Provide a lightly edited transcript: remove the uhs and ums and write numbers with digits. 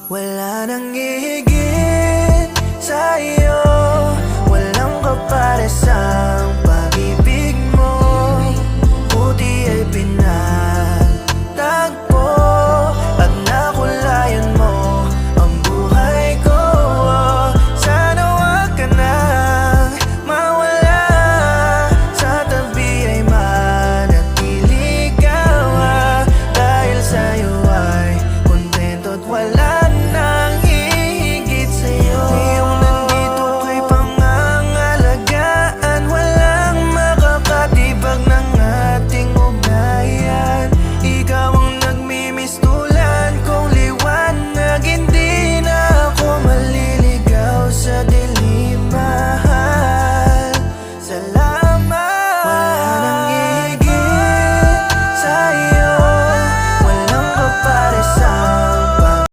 Wala nang hihigit sa iyo, walang kaparesang pag-ibig mo. Buti ay pinagtagpo at nakulayan mo ang buhay ko. Sana wag ka nang mawala, sa tabi ay manatili ka. Dahil sa'yo ay kontento at wala